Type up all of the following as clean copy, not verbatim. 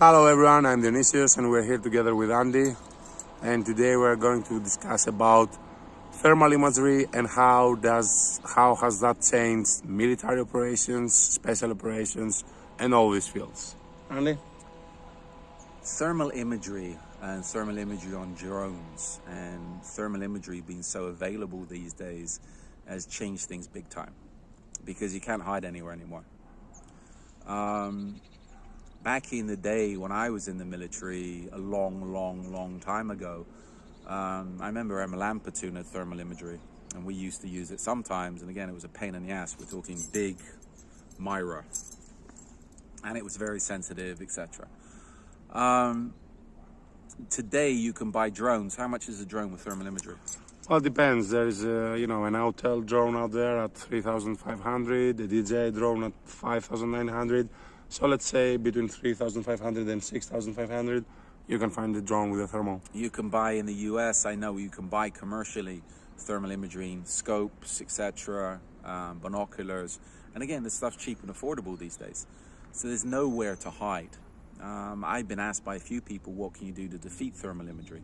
Hello everyone, I'm Dionysius and we're here together with Andy, and today we're going to discuss about thermal imagery and how has that changed military operations, special operations and all these fields. Andy? Thermal imagery and thermal imagery on drones and thermal imagery being so available these days has changed things big time because you can't hide anywhere anymore. Back in the day when I was in the military a long time ago, I remember our Milan platoon had thermal imagery and we used to use it sometimes, and again it was a pain in the ass. We're talking big Myra and it was very sensitive, etc. Today you can buy drones. How much is a drone with thermal imagery? Well, it depends. There is an hotel drone out there at 3,500, a DJI drone at 5,900. So let's say between 3,500 and 6,500, you can find a drone with a thermal. You can buy in the US, I know you can buy commercially thermal imaging, scopes, etc., binoculars. And again, this stuff's cheap and affordable these days. So there's nowhere to hide. I've been asked by a few people, what can you do to defeat thermal imagery?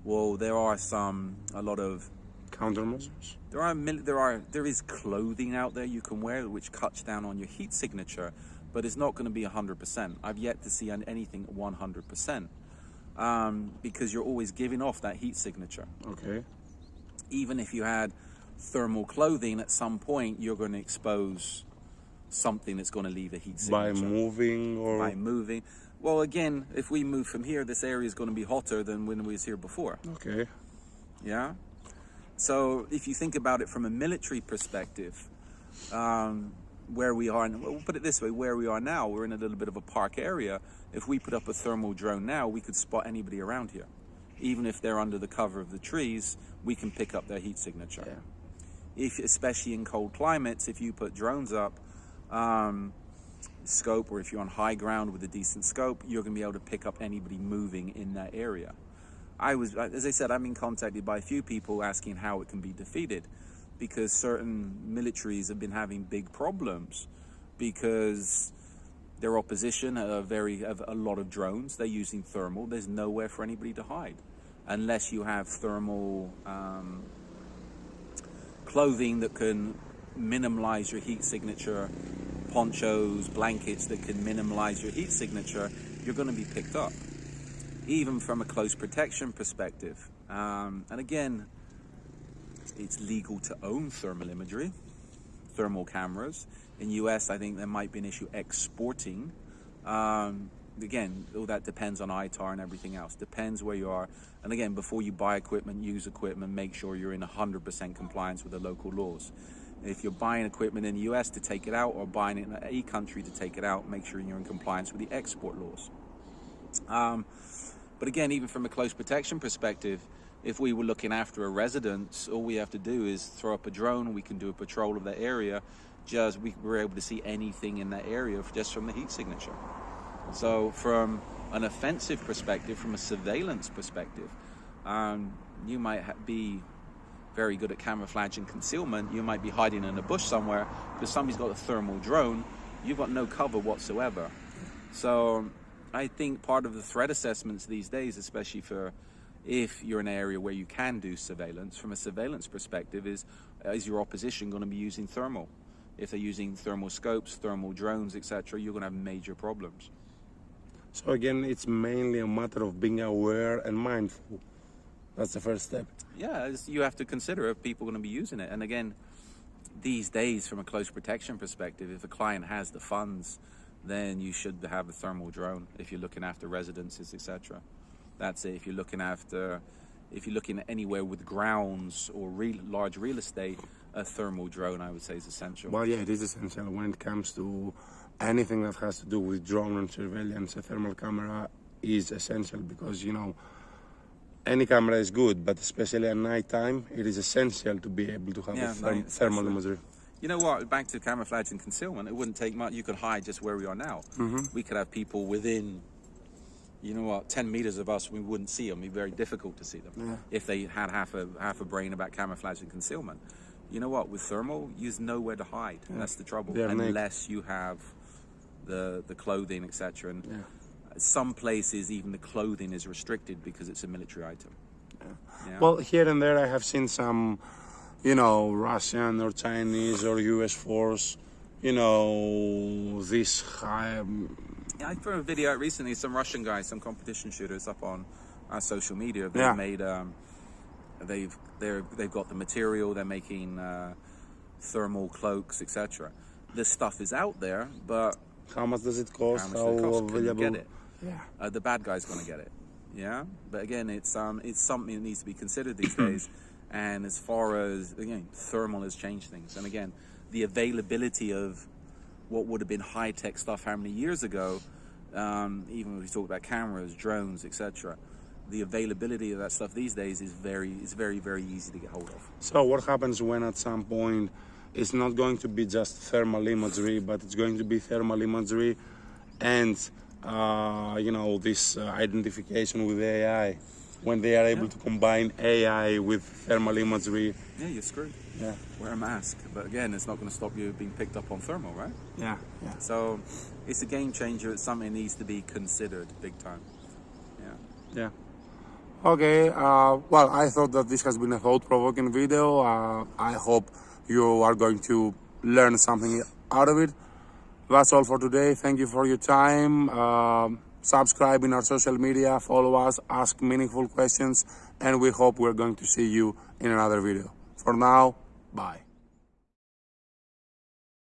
Well, there are a lot of countermeasures. There is clothing out there you can wear which cuts down on your heat signature, but it's not going to be 100%. I've yet to see anything 100%, because you're always giving off that heat signature. Okay. Even if you had thermal clothing, at some point you're going to expose something that's going to leave a heat signature. By moving or? By moving. Well, again, if we move from here, this area is going to be hotter than when we was here before. Okay. Yeah? So if you think about it from a military perspective, where we are, we'll put it this way, where we are now, we're in a little bit of a park area. If we put up a thermal drone now, we could spot anybody around here. Even if they're under the cover of the trees, we can pick up their heat signature. Yeah. Especially in cold climates, if you put drones up, scope, or if you're on high ground with a decent scope, you're going to be able to pick up anybody moving in that area. As I said, I've been contacted by a few people asking how it can be defeated, because certain militaries have been having big problems because their opposition have a lot of drones. They're using thermal. There's nowhere for anybody to hide unless you have thermal clothing that can minimize your heat signature, ponchos, blankets that can minimize your heat signature. You're going to be picked up, even from a close protection perspective. And again, it's legal to own thermal imagery, thermal cameras. In US, I think there might be an issue exporting. Again, all that depends on ITAR and everything else. Depends where you are. And again, before you buy equipment, use equipment, make sure you're in 100% compliance with the local laws. If you're buying equipment in the US to take it out, or buying it in a country to take it out, make sure you're in compliance with the export laws. But again, even from a close protection perspective, if we were looking after a residence, all we have to do is throw up a drone. We can do a patrol of that area. We're able to see anything in that area just from the heat signature. So from an offensive perspective, from a surveillance perspective, you might be very good at camouflage and concealment. You might be hiding in a bush somewhere, but if somebody's got a thermal drone, you've got no cover whatsoever. So I think part of the threat assessments these days, especially for if you're in an area where you can do surveillance, from a surveillance perspective, is your opposition going to be using thermal? If they're using thermal scopes, thermal drones, etc., you're going to have major problems. So again, it's mainly a matter of being aware and mindful. That's the first step. Yeah, you have to consider if people are going to be using it. And again, these days, from a close protection perspective, if a client has the funds, then you should have a thermal drone if you're looking after residences, etc. That's it. If you're looking at anywhere with grounds or large real estate, a thermal drone, I would say, is essential. Well, yeah, it is essential. When it comes to anything that has to do with drone and surveillance, a thermal camera is essential because, any camera is good, but especially at night time, it is essential to be able to have thermal imagery. You know what? Back to camouflage and concealment, it wouldn't take much. You could hide just where we are now. We could have people within 10 meters of us, we wouldn't see them. It'd be very difficult to see them if they had half a brain about camouflage and concealment. You know what? With thermal, there's nowhere to hide. That's the trouble, unless you have the clothing, etc. And Some places, even the clothing is restricted because it's a military item. Yeah. Well, here and there I have seen some, you know, Russian or Chinese or US force, you know, this high. Yeah, I put a video out recently. Some Russian guys, some competition shooters, up on our social media. They've Yeah. made, they've got the material. They're making thermal cloaks, etc. This stuff is out there, but How much does it cost? how much does it cost? Can you available? get it? Yeah. The bad guy's going to get it. Yeah, but again, it's something that needs to be considered these days. And as far as, again, thermal has changed things. And again, the availability of what would have been high-tech stuff how many years ago, even when we talk about cameras, drones, etc., the availability of that stuff these days is very, very easy to get hold of. So what happens when at some point it's not going to be just thermal imagery, but it's going to be thermal imagery and you know, this identification with AI, when they are able to combine AI with thermal imagery? Yeah, you're screwed. Yeah. Wear a mask. But again, it's not going to stop you being picked up on thermal, right? Yeah. Yeah. So it's a game changer. It's something that needs to be considered big time. Yeah. Yeah. Okay. Well, I thought that this has been a thought-provoking video. I hope you are going to learn something out of it. That's all for today. Thank you for your time. Subscribe in our social media, follow us, ask meaningful questions, and we hope we're going to see you in another video. For now, bye.